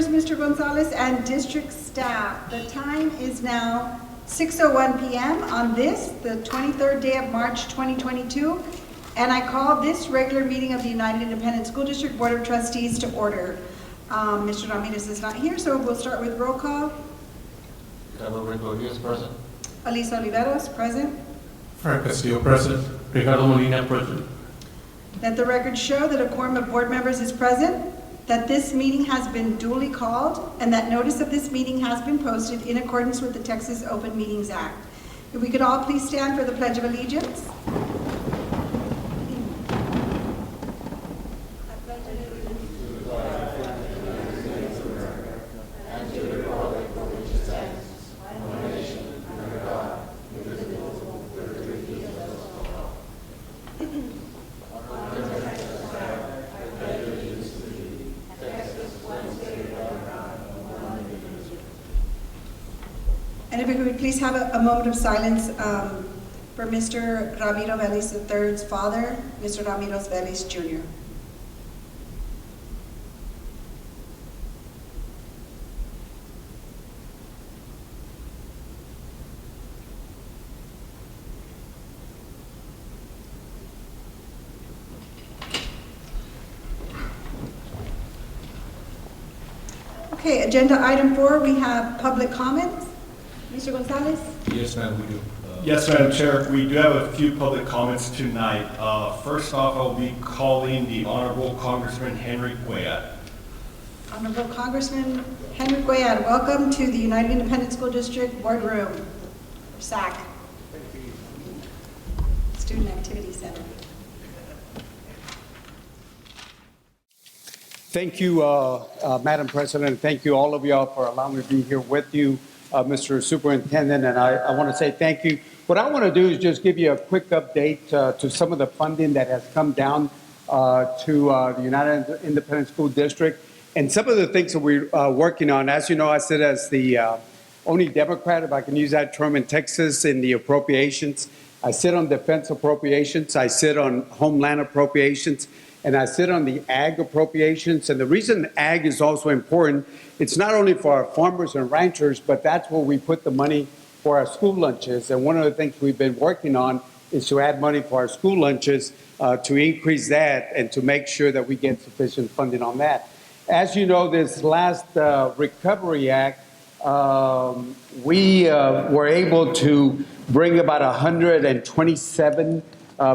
Mr. Gonzalez, and district staff. The time is now 6:01 p.m. on this, the 23rd day of March 2022, and I call this regular meeting of the United Independent School District Board of Trustees to order. Mr. Ramirez is not here, so we'll start with roll call. Carlos Rico is present. Elisa Oliveros, present. Frank Castillo, present. Ricardo Molina, present. Let the record show that a quorum of board members is present, that this meeting has been duly called, and that notice of this meeting has been posted in accordance with the Texas Open Meetings Act. If we could all please stand for the Pledge of Allegiance. And if we could please have a moment of silence for Mr. Ramiro Vélez III's father, Mr. Ramiro Vélez Jr. Okay, agenda item 4, we have public comments. Mr. Gonzalez? Yes, ma'am, we do. Yes, Madam Chair, we do have a few public comments tonight. First off, I'll be calling the Honorable Congressman Henry Cuellar. Honorable Congressman Henry Cuellar, welcome to the United Independent School District Boardroom, or SAC. Student Activity Center. Thank you, Madam President. Thank you, all of y'all, for allowing me to be here with you, Mr. Superintendent. And I want to say thank you. What I want to do is just give you a quick update to some of the funding that has come down to the United Independent School District and some of the things that we're working on. As you know, I sit as the only Democrat, if I can use that term, in Texas in the appropriations. I sit on defense appropriations. I sit on homeland appropriations. And I sit on the ag appropriations. And the reason ag is also important, it's not only for our farmers and ranchers, but that's where we put the money for our school lunches. And one of the things we've been working on is to add money for our school lunches to increase that and to make sure that we get sufficient funding on that. As you know, this last Recovery Act, we were able to bring about $127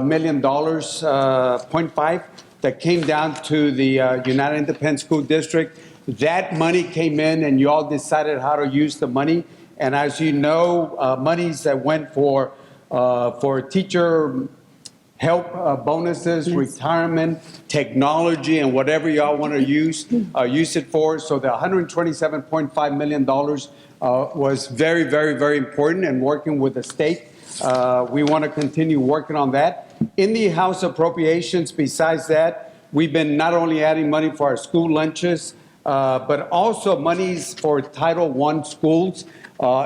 million, 0.5, that came down to the United Independent School District. That money came in and you all decided how to use the money. And as you know, monies that went for teacher help bonuses, retirement, technology, and whatever y'all want to use it for. So the $127.5 million was very, very, very important, and working with the state. We want to continue working on that. In the House appropriations, besides that, we've been not only adding money for our school lunches, but also monies for Title I schools.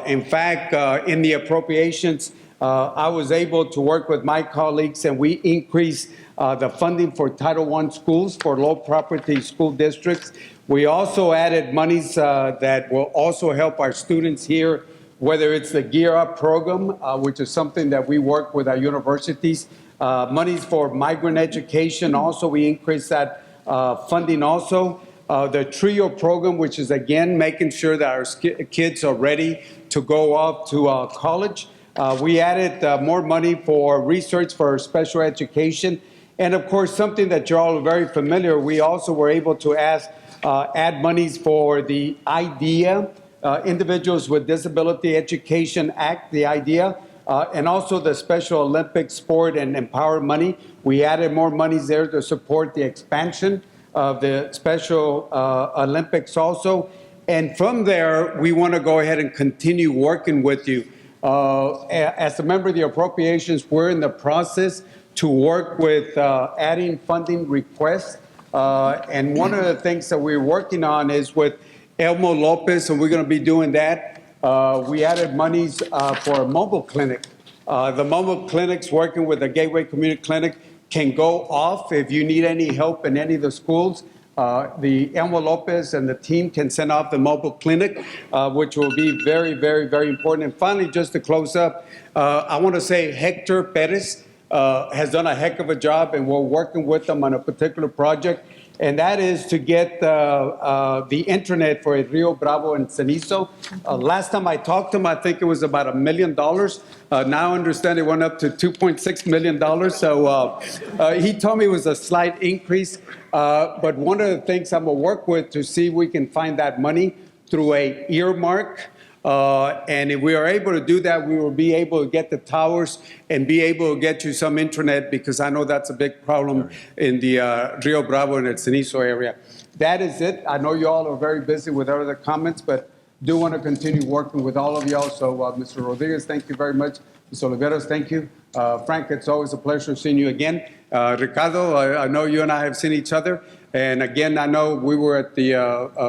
In fact, in the appropriations, I was able to work with my colleagues, and we increased the funding for Title I schools for low property school districts. We also added monies that will also help our students here, whether it's the Gear Up program, which is something that we work with our universities, monies for migrant education. Also, we increased that funding also. The TRIO program, which is, again, making sure that our kids are ready to go off to college. We added more money for research for special education. And, of course, something that you're all very familiar, we also were able to add monies for the IDEA, Individuals with Disability Education Act, the IDEA, and also the Special Olympic Sport and Empower money. We added more monies there to support the expansion of the Special Olympics also. And from there, we want to go ahead and continue working with you. As a member of the appropriations, we're in the process to work with adding funding requests. And one of the things that we're working on is with Elmo Lopez, and we're going to be doing that. We added monies for a mobile clinic. The mobile clinics working with the Gateway Community Clinic can go off if you need any help in any of the schools. the Elmo Lopez and the team can send off the mobile clinic, which will be very, very, very important. And finally, just to close up, I want to say Hector Perez has done a heck of a job, and we're working with them on a particular project, and that is to get the internet for Rio Bravo and Cenizo. Last time I talked to him, I think it was about $1 million. Now I understand it went up to $2.6 million. So he told me it was a slight increase. But one of the things I'm gonna work with to see if we can find that money through a earmark. And if we are able to do that, we will be able to get the towers and be able to get you some internet, because I know that's a big problem in the Rio Bravo and El Cenizo area. That is it. I know you all are very busy with other comments, but do want to continue working with all of y'all. So Mr. Rodriguez, thank you very much. Mr. Oliveros, thank you. Frank, it's always a pleasure seeing you again. Ricardo, I know you and I have seen each other. And again, I know we were at the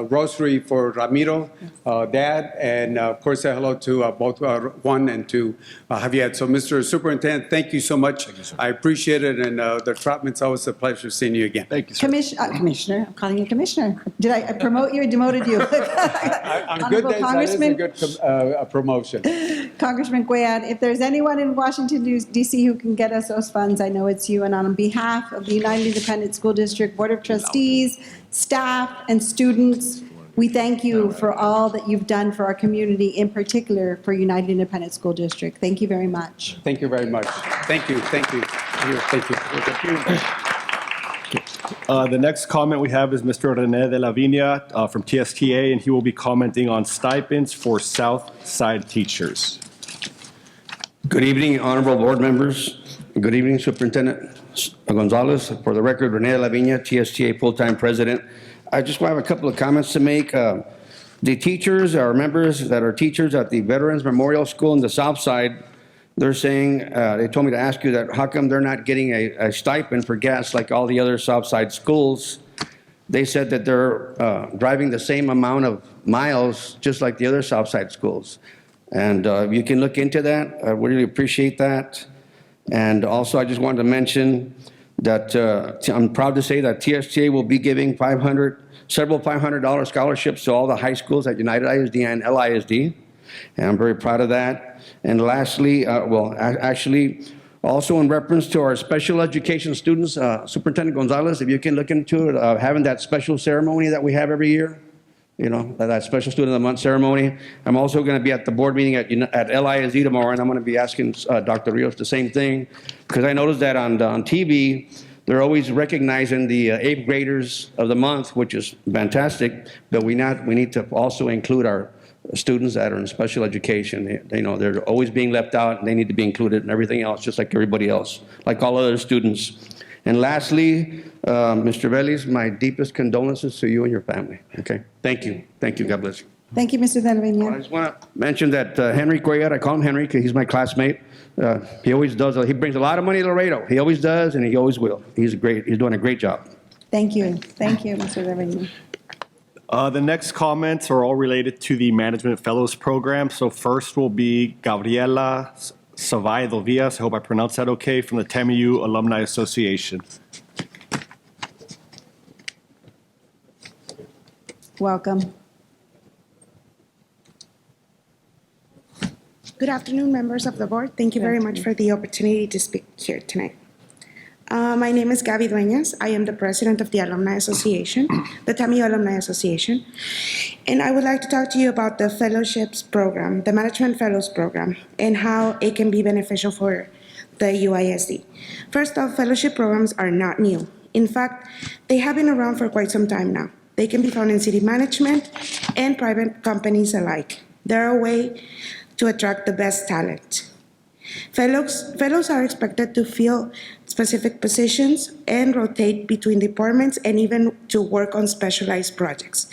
Rosary for Ramiro, Dad, and of course, say hello to both Juan and to Javier. So, Mr. Superintendent, thank you so much. Thank you, sir. I appreciate it, and the Trotman's always a pleasure seeing you again. Thank you, sir. Commissioner, I'm calling you Commissioner. Did I promote you or demoted you? On good days, that is a good promotion. Congressman Cuellar, if there's anyone in Washington, D.C. who can get us those funds, I know it's you. And on behalf of the United Independent School District Board of Trustees, staff, and students, we thank you for all that you've done for our community, in particular for United Independent School District. Thank you very much. Thank you very much. Thank you. Thank you. Thank you. The next comment we have is Mr. Rene de la Viña from TSTA, and he will be commenting on stipends for South Side teachers. Good evening, honorable board members. Good evening, Superintendent Gonzalez. For the record, Rene de la Viña, TSTA full-time president. I just have a couple of comments to make. The teachers, our members that are teachers at the Veterans Memorial School in the South Side, they're saying, they told me to ask you that how come they're not getting a stipend for gas like all the other South Side schools? They said that they're driving the same amount of miles just like the other South Side schools. And you can look into that. I really appreciate that. And also, I just wanted to mention that I'm proud to say that TSTA will be giving several $500 scholarships to all the high schools at United ISD and LISD. And I'm very proud of that. And lastly, actually, also in reference to our special education students, Superintendent Gonzalez, if you can look into it, having that special ceremony that we have every year. You know, that special student of the month ceremony. I'm also going to be at the board meeting at LISD tomorrow, and I'm going to be asking Dr. Rios the same thing, because I noticed that on TV, they're always recognizing the 8th graders of the month, which is fantastic, but we need to also include our students that are in special education. They're always being left out, and they need to be included in everything else, just like everybody else, like all other students. And lastly, Mr. Vélez, my deepest condolences to you and your family. Okay, thank you. Thank you. God bless you. Thank you, Mr. De La I Viña. just want to mention that Henry Cuellar, I call him Henry because he's my classmate. He always does. He brings a lot of money to Laredo. He always does, and he always will. He's doing a great job. Thank you. Thank you, Mr. De La Viña. The next comments are all related to the Management Fellows Program. So first will be Gabriela Savaido Villas, I hope I pronounced that okay, from the TAMU Alumni Association. Welcome. Good afternoon, members of the board. Thank you very much for the opportunity to speak here tonight. My name is Gaby Dueñas. I am the president of the Alumni Association, the TAMU Alumni Association. And I would like to talk to you about the fellowships program, the Management Fellows Program, and how it can be beneficial for the UISD. First off, fellowship programs are not new. In fact, they have been around for quite some time now. They can be found in city management and private companies alike. They're a way to attract the best talent. Fellows are expected to fill specific positions and rotate between departments and even to work on specialized projects.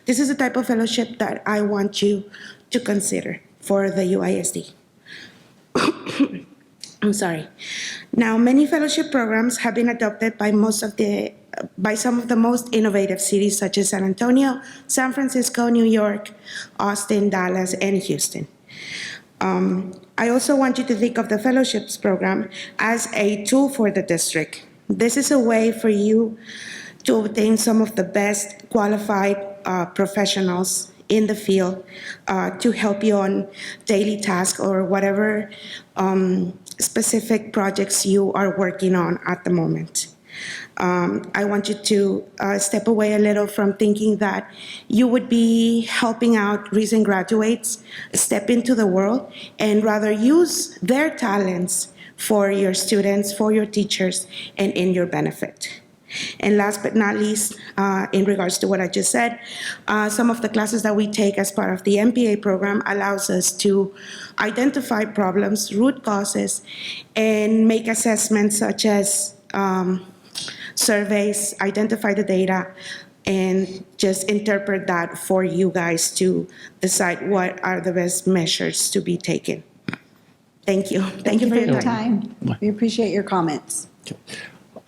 This is the type of fellowship that I want you to consider for the UISD. I'm sorry. Now, many fellowship programs have been adopted by some of the most innovative cities such as San Antonio, San Francisco, New York, Austin, Dallas, and Houston. I also want you to think of the fellowships program as a tool for the district. This is a way for you to obtain some of the best qualified professionals in the field to help you on daily tasks or whatever specific projects you are working on at the moment. I want you to step away a little from thinking that you would be helping out recent graduates step into the world and rather use their talents for your students, for your teachers, and in your benefit. And last but not least, in regards to what I just said, some of the classes that we take as part of the MPA program allows us to identify problems, root causes, and make assessments such as surveys, identify the data, and just interpret that for you guys to decide what are the best measures to be taken. Thank you. Thank you for your time. We appreciate your comments.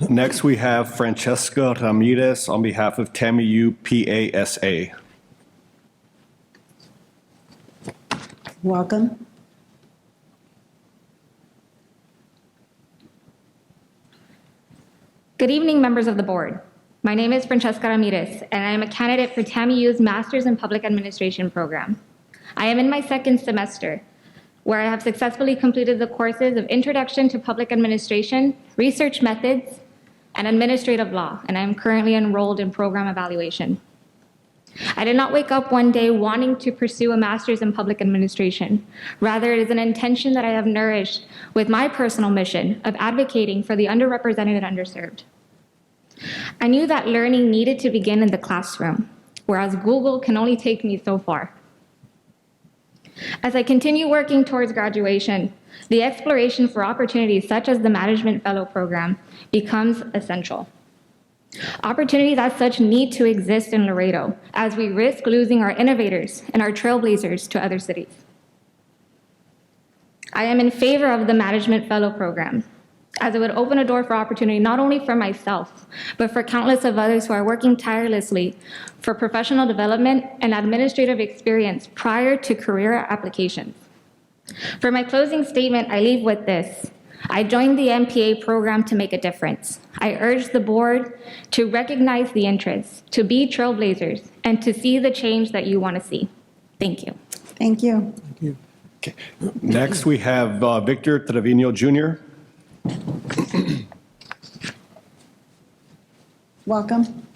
Next, we have Francesca Ramirez on behalf of TAMIU PASA. Welcome. Good evening, members of the board. My name is Francesca Ramirez, and I am a candidate for TAMIU's Masters in Public Administration program. I am in my second semester, where I have successfully completed the courses of Introduction to Public Administration, Research Methods, and Administrative Law, and I am currently enrolled in program evaluation. I did not wake up one day wanting to pursue a master's in public administration. Rather, it is an intention that I have nourished with my personal mission of advocating for the underrepresented and underserved. I knew that learning needed to begin in the classroom, whereas Google can only take me so far. As I continue working towards graduation, the exploration for opportunities such as the Management Fellow Program becomes essential. Opportunities as such need to exist in Laredo, as we risk losing our innovators and our trailblazers to other cities. I am in favor of the Management Fellow Program, as it would open a door for opportunity not only for myself, but for countless of others who are working tirelessly for professional development and administrative experience prior to career applications. For my closing statement, I leave with this. I joined the MPA program to make a difference. I urge the board to recognize the interests, to be trailblazers, and to see the change that you want to see. Thank you. Thank you. Okay. Next, we have Victor Trevino Jr. Welcome.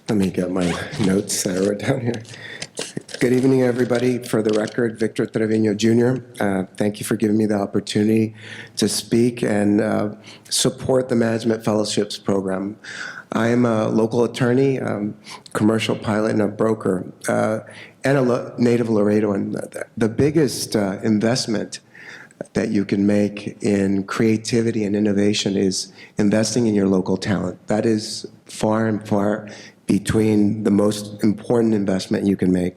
Let me get my notes that I wrote down here. Good evening, everybody. For the record, Victor Trevino Jr. Thank you for giving me the opportunity to speak and support the Management Fellowships Program. I am a local attorney, commercial pilot, and a broker, and a native Laredoan. The biggest investment that you can make in creativity and innovation is investing in your local talent. That is far and far between the most important investment you can make.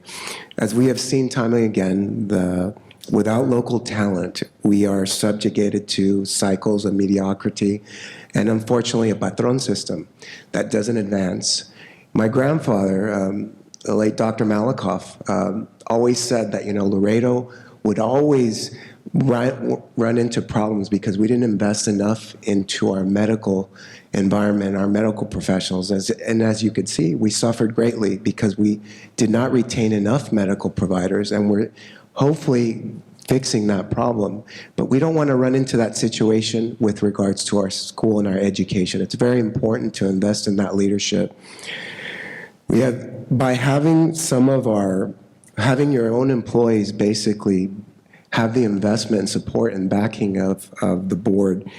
As we have seen time and again, without local talent, we are subjugated to cycles of mediocrity and unfortunately a patron system that doesn't advance. My grandfather, the late Dr. Malakoff, always said that, Laredo would always run into problems because we didn't invest enough into our medical environment, our medical professionals. And as you could see, we suffered greatly because we did not retain enough medical providers, and we're hopefully fixing that problem. But we don't want to run into that situation with regards to our school and our education. It's very important to invest in that leadership. By having having your own employees basically have the investment and support and backing of the board,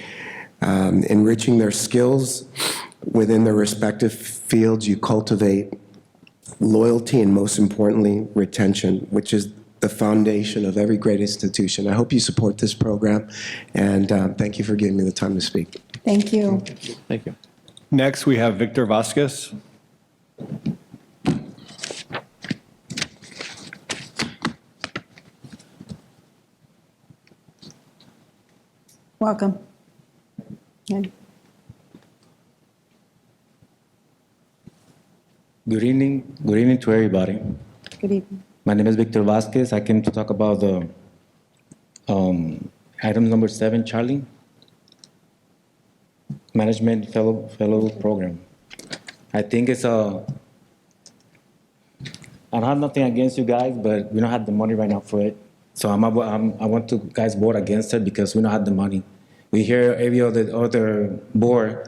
enriching their skills within their respective fields, you cultivate loyalty and, most importantly, retention, which is the foundation of every great institution. I hope you support this program, and thank you for giving me the time to speak. Thank you. Thank you. Next, we have Victor Vasquez. Welcome. Okay. Good evening to everybody. Good evening. My name is Victor Vasquez. I came to talk about the item number 7, Charlie. management fellow program. I think it's a. I don't have nothing against you guys, but we don't have the money right now for it. So I want to guys vote against it because we don't have the money. We hear every other board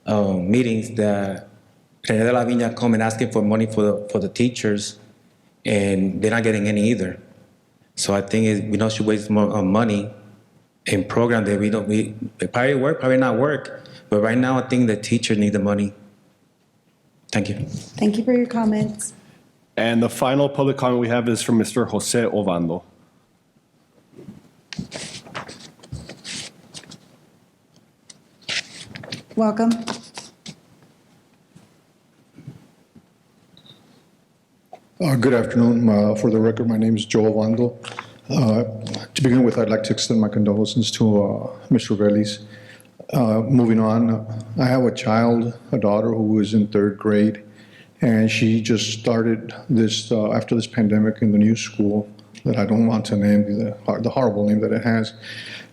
meetings that René de la Viña come and asking for money for the teachers, and they're not getting any either. So I think we don't should waste more money in program that it probably work, probably not work. But right now, I think the teachers need the money. Thank you. Thank you for your comments. And the final public comment we have is from Mr. Jose Ovando. Welcome. Good afternoon. For the record, my name is Joe Ovando. To begin with, I'd like to extend my condolences to Mr. Vélez. Moving on, I have a child, a daughter who is in 3rd grade, and she just started this, after this pandemic, in the new school that I don't want to name, the horrible name that it has.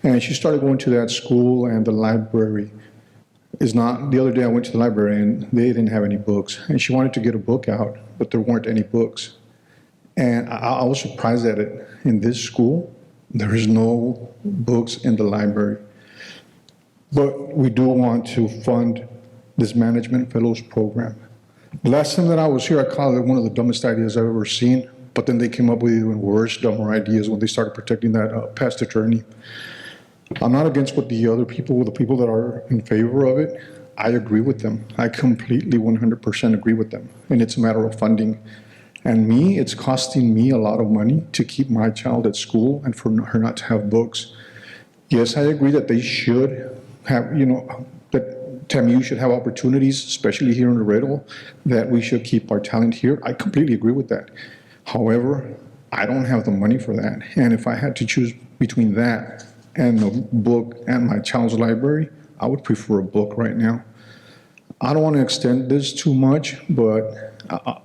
And she started going to that school, and the library is not, the other day I went to the library and they didn't have any books, and she wanted to get a book out, but there weren't any books. And I was surprised at it. In this school, there is no books in the library. But we do want to fund this Management Fellows Program. The last time that I was here, I called it one of the dumbest ideas I've ever seen, but then they came up with even worse, dumber ideas when they started protecting that past attorney. I'm not against what the other people, the people that are in favor of it, I agree with them. I completely 100% agree with them. And it's a matter of funding. And me, it's costing me a lot of money to keep my child at school and for her not to have books. Yes, I agree that they should have, that TAMU should have opportunities, especially here in Laredo, that we should keep our talent here. I completely agree with that. However, I don't have the money for that. And if I had to choose between that and the book and my child's library, I would prefer a book right now. I don't want to extend this too much, but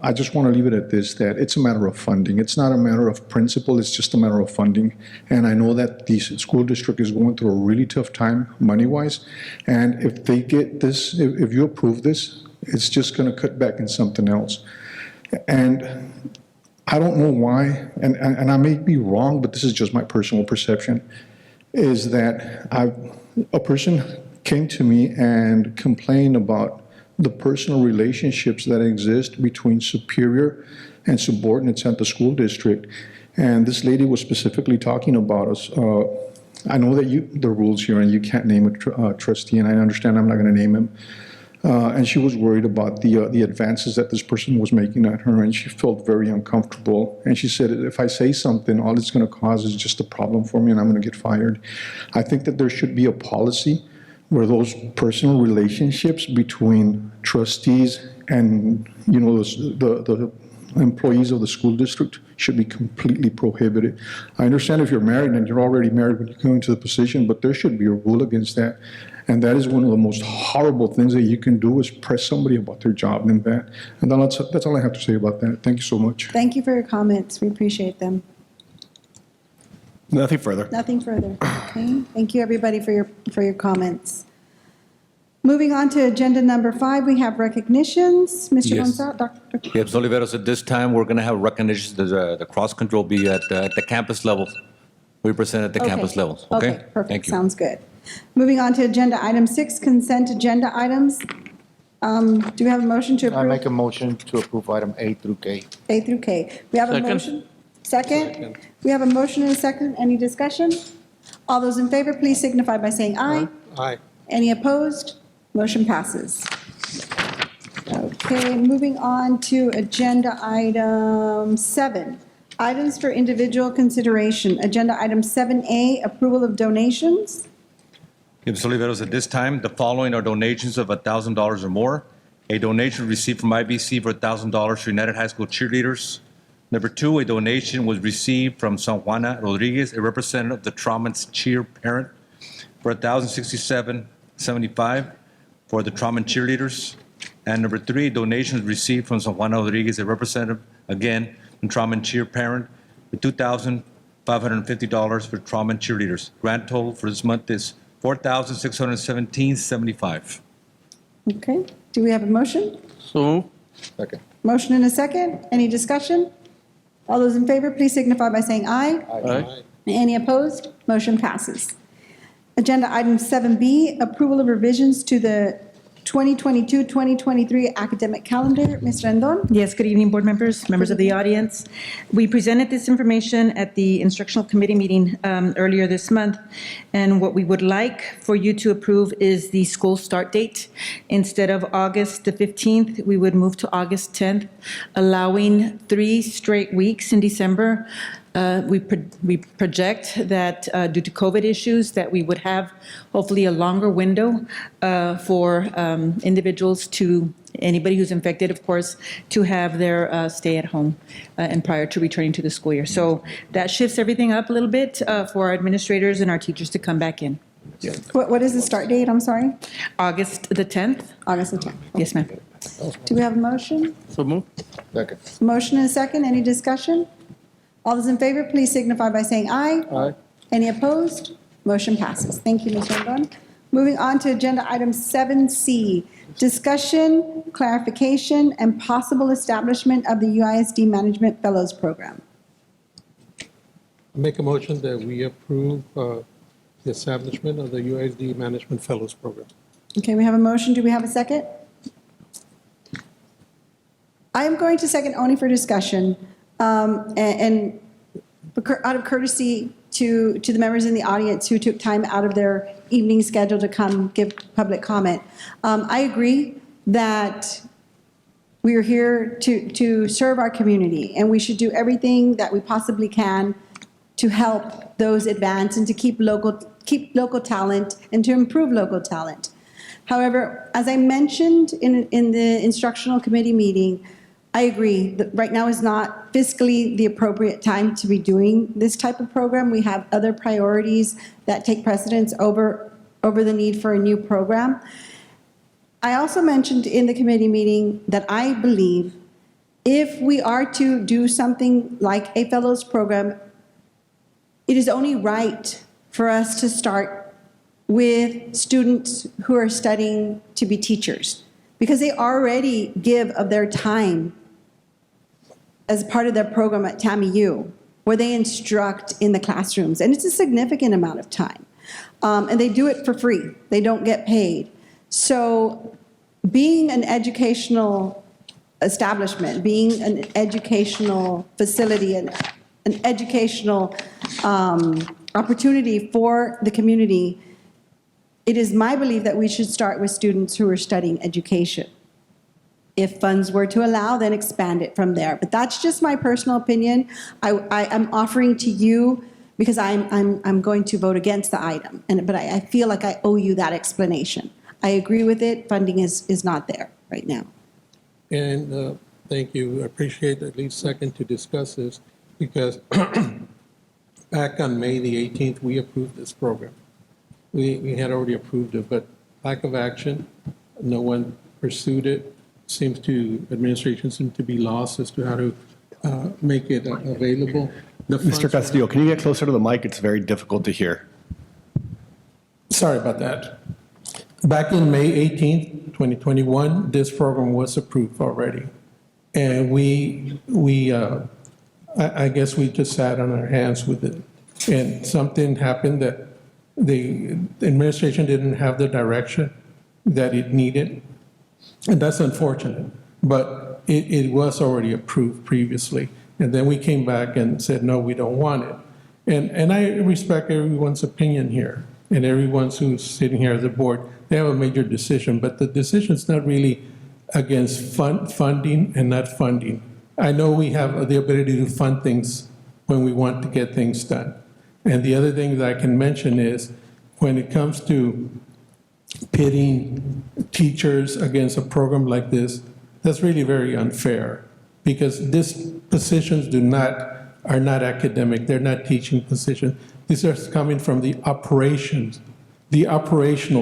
I just want to leave it at this, that it's a matter of funding. It's not a matter of principle, it's just a matter of funding. And I know that the school district is going through a really tough time money-wise. And if they get this, if you approve this, it's just going to cut back in something else. And I don't know why, and I may be wrong, but this is just my personal perception, is that a person came to me and complained about the personal relationships that exist between superior and subordinates at the school district. And this lady was specifically talking about us. I know that the rules here, and you can't name a trustee, and I understand I'm not going to name him. And she was worried about the advances that this person was making at her, and she felt very uncomfortable. And she said, if I say something, all it's going to cause is just a problem for me, and I'm going to get fired. I think that there should be a policy where those personal relationships between trustees and the employees of the school district should be completely prohibited. I understand if you're married and you're already married when you go into the position, but there should be a rule against that. And that is one of the most horrible things that you can do, is press somebody about their job and that. And that's all I have to say about that. Thank you so much. Thank you for your comments. We appreciate them. Nothing further. Nothing further. Okay. Thank you, everybody, for your comments. Moving on to agenda number 5, we have recognitions. Mr. Yes. Gonzalez, Dr. Yes, Oliveros, at this time, we're going to have recognitions. The cross-control be at the campus level. We present at the campus levels, okay? Okay, perfect. Thank you. Sounds good. Moving on to agenda item 6, consent agenda items. Do we have a motion to I approve? make a motion to approve item A through K. A through K. We have a Second. motion? Second? We have a motion and a second. Any discussion? All those in favor, please signify by saying aye. Aye. Any opposed? Motion passes. Okay, moving on to agenda item 7, items for individual consideration. Agenda item 7A, approval of donations. Yes, Oliveros, at this time, the following are donations of $1,000 or more. A donation received from IBC for $1,000 to United High School cheerleaders. Number 2, a donation was received from San Juana Rodriguez, a representative of the Trauma's cheer parent, for $1,067.75 for the Trauma cheerleaders. And number 3, a donation was received from San Juana Rodriguez, a representative, again, from Trauma cheer parent, for $2,550 for Trauma cheerleaders. Grand total for this month is $4,617.75. Okay, do we have a motion? So. Second. Motion and a second. Any discussion? All those in favor, please signify by saying aye. Aye. Any opposed? Motion passes. Agenda item 7B, approval of revisions to the 2022-2023 academic calendar. Ms. Rendon? Yes, good evening, board members, members of the audience. We presented this information at the instructional committee meeting earlier this month, and what we would like for you to approve is the school start date. Instead of August the 15th, we would move to August 10th, allowing 3 straight weeks in December. We project that due to COVID issues, that we would have hopefully a longer window for individuals to, anybody who's infected, of course, to have their stay at home and prior to returning to the school year. So that shifts everything up a little bit for our administrators and our teachers to come back in. What is the start date? I'm sorry? August the 10th? August the 10th. Yes, ma'am. Do we have a motion? So move. Second. Motion and a second. Any discussion? All those in favor, please signify by saying aye. Aye. Any opposed? Motion passes. Thank you, Ms. Rendon. Moving on to agenda item 7C, discussion, clarification, and possible establishment of the UISD Management Fellows Program. Make a motion that we approve the establishment of the UISD Management Fellows Program. Okay, we have a motion. Do we have a second? I am going to second only for discussion. And out of courtesy to the members in the audience who took time out of their evening schedule to come give public comment, I agree that we are here to serve our community, and we should do everything that we possibly can to help those advance and to keep local talent and to improve local talent. However, as I mentioned in the instructional committee meeting, I agree that right now is not fiscally the appropriate time to be doing this type of program. We have other priorities that take precedence over the need for a new program. I also mentioned in the committee meeting that I believe if we are to do something like a fellows program, it is only right for us to start with students who are studying to be teachers, because they already give of their time as part of their program at TAMIU, where they instruct in the classrooms, and it's a significant amount of time. And they do it for free. They don't get paid. So being an educational establishment, being an educational facility, and an educational opportunity for the community, it is my belief that we should start with students who are studying education. If funds were to allow, then expand it from there. But that's just my personal opinion. I'm offering to you because I'm going to vote against the item, but I feel like I owe you that explanation. I agree with it. Funding is not there right now. And thank you. I appreciate at least second to discuss this, because back on May the 18th, we approved this program. We had already approved it, but lack of action, no one pursued it. Administration seems to be lost as to how to make it available. Mr. Castillo, can you get closer to the mic? It's very difficult to hear. Sorry about that. Back in May 18th, 2021, this program was approved already. And I guess we just sat on our hands with it. And something happened that the administration didn't have the direction that it needed. And that's unfortunate, but it was already approved previously. And then we came back and said, no, we don't want it. And I respect everyone's opinion here, and everyone who's sitting here as a board. They have a major decision, but the decision's not really against funding and not funding. I know we have the ability to fund things when we want to get things done. And the other thing that I can mention is when it comes to pitting teachers against a program like this, that's really very unfair, because these positions are not academic. They're not teaching positions. These are coming from the operational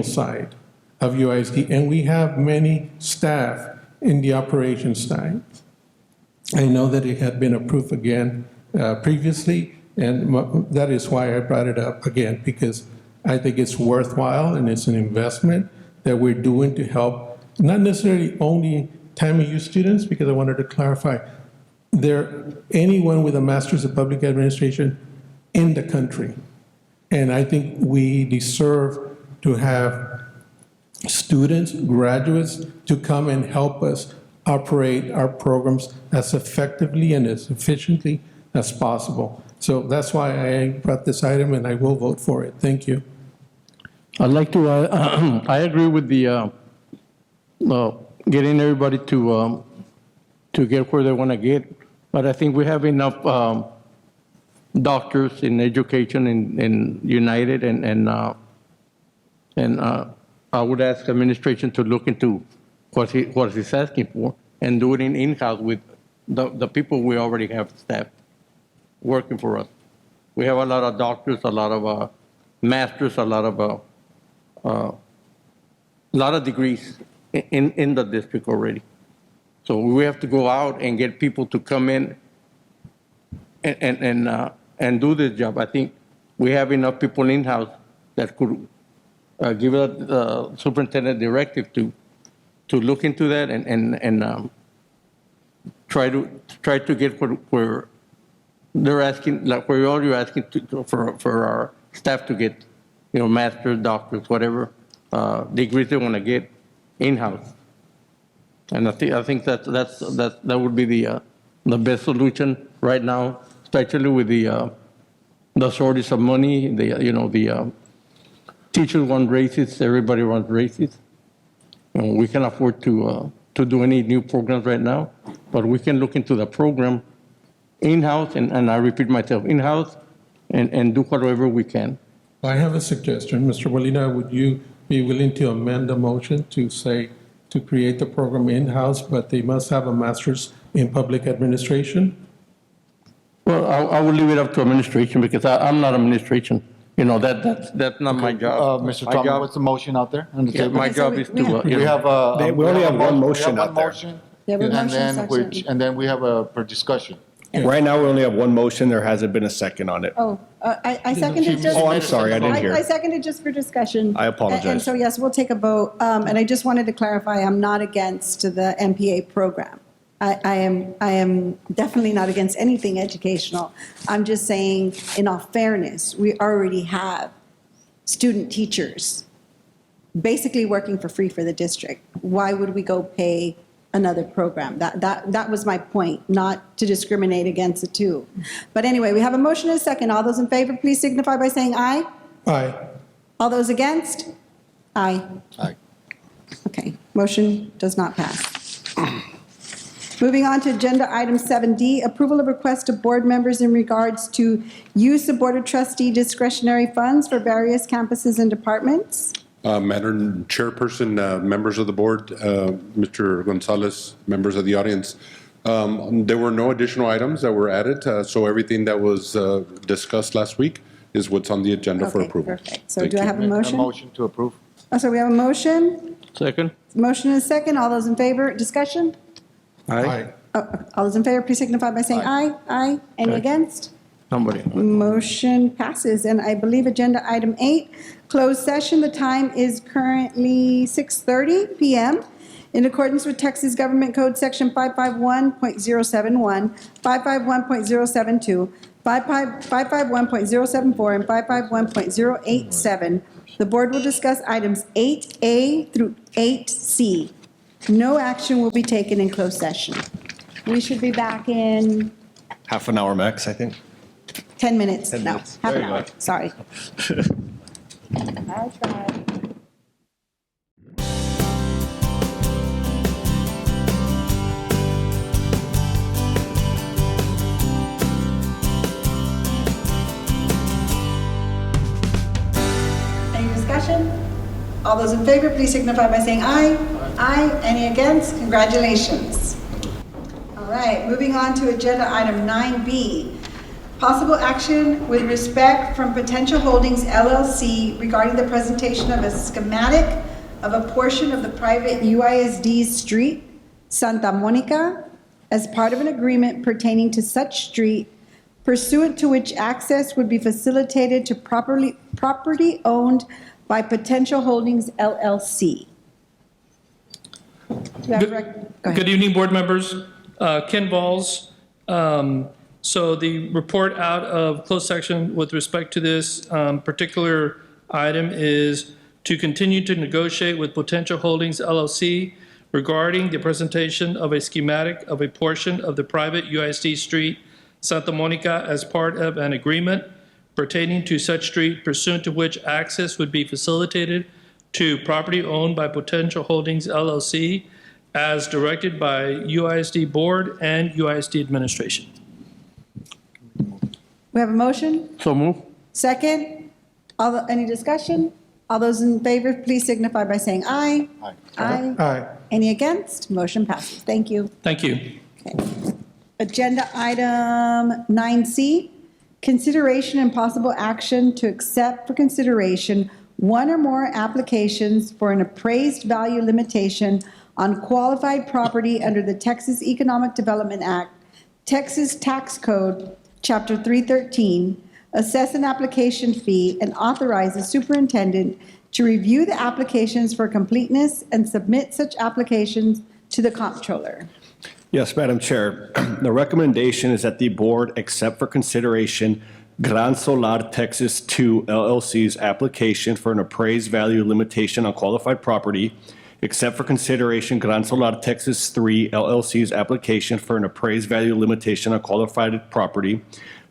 side of UISD, and we have many staff in the operations side. I know that it had been approved again previously, and that is why I brought it up again, because I think it's worthwhile and it's an investment that we're doing to help, not necessarily only TAMU students, because I wanted to clarify, anyone with a master's of public administration in the country. And I think we deserve to have students, graduates, to come and help us operate our programs as effectively and as efficiently as possible. So that's why I brought this item, and I will vote for it. Thank you. I'd like to, I agree with the, getting everybody to get where they want to get, but I think we have enough doctors in education in United, and I would ask administration to look into what he's asking for and do it in-house with the people we already have staff working for us. We have a lot of doctors, a lot of masters, a lot of degrees in the district already. So we have to go out and get people to come in and do this job. I think we have enough people in-house that could give the superintendent directive to look into that and try to get where they're asking, like where you're asking for our staff to get, masters, doctors, whatever degrees they want to get in-house. And I think that would be the best solution right now, especially with the shortage of money. The teachers want raises, everybody wants raises. And we can't afford to do any new programs right now, but we can look into the program in-house, and I repeat myself, in-house, and do whatever we can. I have a suggestion. Mr. Molina, would you be willing to amend the motion to say to create the program in-house, but they must have a master's in public administration? Well, I will leave it up to administration because I'm not administration. That's not my job. Mr. My Thomas, job- what's the motion out there on the Yeah, table? my job is to, We have a. We only have one motion We have out one there. motion, We have a and motion, then second. and then we have for discussion. Right now, we only have one motion. There hasn't been a second on it. Oh, I seconded just. Oh, I'm sorry, I didn't hear. I seconded just for discussion. I apologize. And so, yes, we'll take a vote. And I just wanted to clarify, I'm not against the MPA program. I am definitely not against anything educational. I'm just saying, in all fairness, we already have student teachers basically working for free for the district. Why would we go pay another program? That was my point, not to discriminate against the two. But anyway, we have a motion and a second. All those in favor, please signify by saying aye. Aye. All those against? Aye. Aye. Okay, motion does not pass. Moving on to agenda item 7D, approval of request to board members in regards to use of Board of Trustee discretionary funds for various campuses and departments. Madam Chairperson, members of the board, Mr. Gonzalez, members of the audience, there were no additional items that were added, so everything that was discussed last week is what's on the agenda for Okay, approval. perfect. So Thank do I you. have a motion? A motion to approve. So we have a motion, Second? motion and a second. All those in favor, discussion? Aye. All those in favor, please signify by saying aye. Aye. Any Aye. against? Somebody. Motion passes. And I believe agenda item 8, closed session. The time is currently 6:30 PM. In accordance with Texas Government Code Section 551.071, 551.072, 551.074, and 551.087, the board will discuss items 8A through 8C. No action will be taken in closed session. We should be back in Half an hour max, I think. 10 minutes. 10 No, minutes. half There an you hour. go. Sorry. I tried. Any discussion? All those in favor, please signify by saying aye. Aye. Any against? Congratulations. All right, moving on to agenda item 9B. Possible action with respect from Potential Holdings LLC regarding the presentation of a schematic of a portion of the private UISD street, Santa Monica, as part of an agreement pertaining to such street pursuant to which access would be facilitated to property owned by Potential Holdings LLC. Do you have Go ahead. Good evening, board members. Ken Valls. So the report out of closed section with respect to this particular item is to continue to negotiate with Potential Holdings LLC regarding the presentation of a schematic of a portion of the private UISD street Santa Monica as part of an agreement pertaining to such street, pursuant to which access would be facilitated to property owned by Potential Holdings LLC as directed by UISD Board and UISD Administration. We have a motion? So move. Second? Any discussion? All those in favor, please signify by saying aye. Aye. Aye. Aye. Any against? Motion passes. Thank you. Thank you. Okay. Agenda item 9C, consideration and possible action to accept for consideration one or more applications for an appraised value limitation on qualified property under the Texas Economic Development Act, Texas Tax Code, Chapter 313, assess an application fee, and authorize the superintendent to review the applications for completeness and submit such applications to the comptroller. Yes, Madam Chair. The recommendation is that the board accept for consideration Gran Solar Texas 2 LLC's application for an appraised value limitation on qualified property, except for consideration Gran Solar Texas 3 LLC's application for an appraised value limitation on qualified property,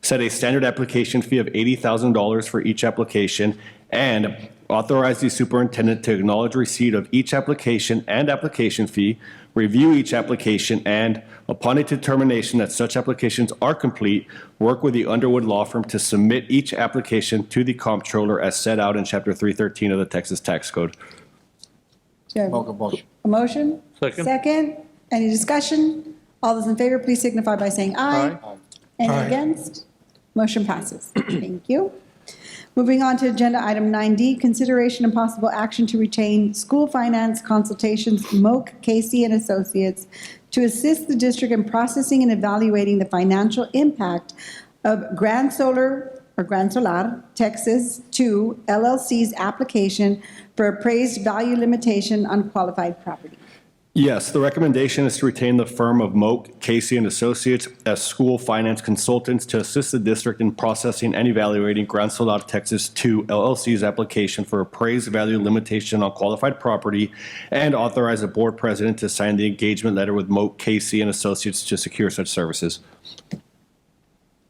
set a standard application fee of $80,000 for each application, and authorize the superintendent to acknowledge receipt of each application and application fee, review each application, and, upon a determination that such applications are complete, work with the Underwood Law Firm to submit each application to the comptroller as set out in Chapter 313 of the Texas Tax Code. Do you have Motion. a motion? Second. Second. Any discussion? All those in favor, please signify by saying aye. Aye. Any Aye. against? Motion passes. Thank you. Moving on to agenda item 9D, consideration and possible action to retain school finance consultations, Moak, Casey and Associates, to assist the district in processing and evaluating the financial impact of Gran Solar Texas 2 LLC's application for appraised value limitation on qualified property. Yes, the recommendation is to retain the firm of Moak, Casey and Associates as school finance consultants to assist the district in processing and evaluating Gran Solar Texas 2 LLC's application for appraised value limitation on qualified property, and authorize the board president to sign the engagement letter with Moak, Casey and Associates to secure such services.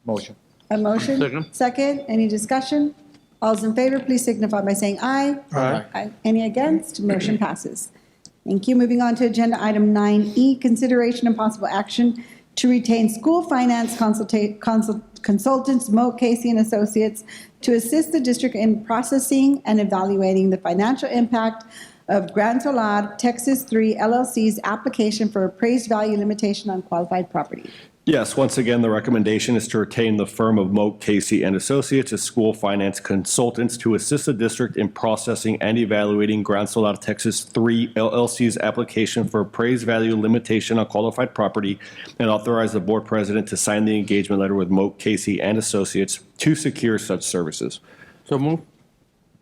Motion. A motion? Second. Second. Any discussion? All those in favor, please signify by saying aye. Aye. Any against? Motion passes. Thank you. Moving on to agenda item 9E, consideration and possible action to retain school finance consultants, Moak, Casey and Associates, to assist the district in processing and evaluating the financial impact of Gran Solar Texas 3 LLC's application for appraised value limitation on qualified property. Yes, once again, the recommendation is to retain the firm of Moak, Casey and Associates as school finance consultants to assist the district in processing and evaluating Gran Solar Texas 3 LLC's application for appraised value limitation on qualified property, and authorize the board president to sign the engagement letter with Moak, Casey and Associates to secure such services. So move.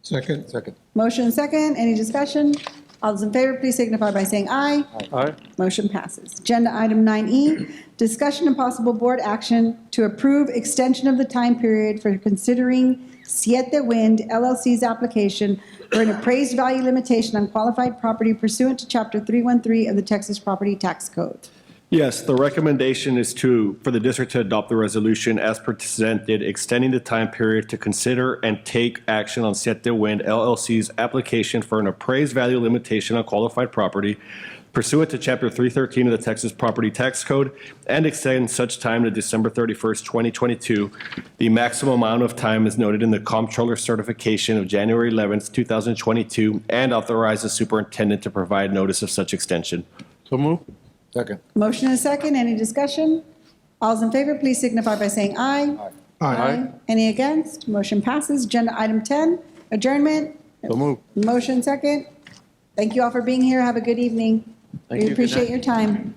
Second. Second. Motion second. Any discussion? All those in favor, please signify by saying aye. Aye. Motion passes. Agenda item 9E, discussion and possible board action to approve extension of the time period for considering Siete Wind LLC's application for an appraised value limitation on qualified property pursuant to Chapter 313 of the Texas Property Tax Code. Yes, the recommendation is for the district to adopt the resolution as presented, extending the time period to consider and take action on Siete Wind LLC's application for an appraised value limitation on qualified property pursuant to Chapter 313 of the Texas Property Tax Code, and extend such time to December 31st, 2022. The maximum amount of time is noted in the comptroller certification of January 11th, 2022, and authorize the superintendent to provide notice of such extension. So move. Second. Motion and second. Any discussion? All those in favor, please signify by saying aye. Aye. Any against? Motion passes. Agenda item 10, adjournment. So move. Motion second. Thank you all for being here. Have a good evening. Thank We you. appreciate your time.